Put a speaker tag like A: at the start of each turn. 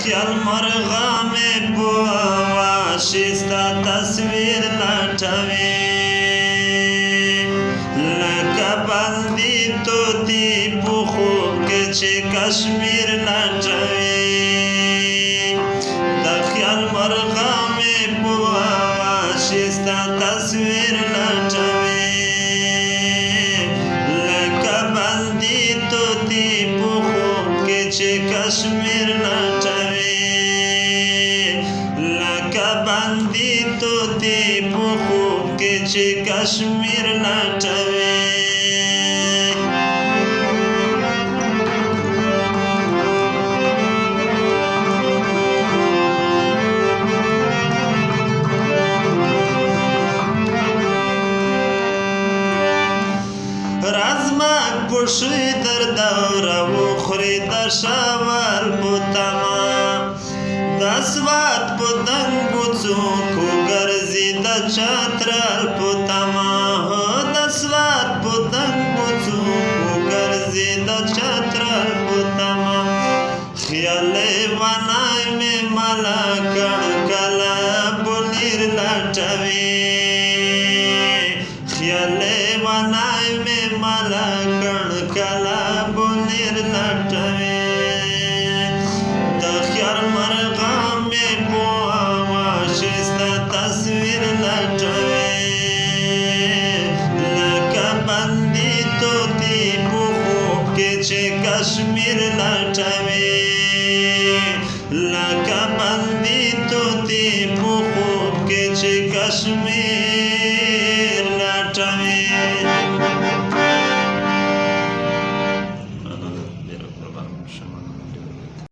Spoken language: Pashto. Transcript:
A: خیال مرغه مې په واشي ستا تصویر لټوي لکه بندي طوطي په خوب کې چې کشمیر لټوي د خیال مرغه مې په واشي ستا تصویر لټوي لکه بندي طوطي په خوب کې چې کشمیر لټوي لکه بندي طوطي په خوب کې چې کشمیر لټوي رزمک پوشی در دوره و خوری در شوال پوتما دسوات پوتنگ و چوکو گرزی در چترال پوتما دسوات پوتنگ و چوکو گرزی در چترال پوتما خیال وانای میں مالا کڑکلا بولیر لٹوی خیال وانای میں مالا کڑکلا بولیر لٹوی د خیال مرغه مې په واشي ستا تصویر لټوي لکه بندي طوطي په خوب کې چې کشمیر لټوي لکه بندي طوطي په خوب کې چې کشمیر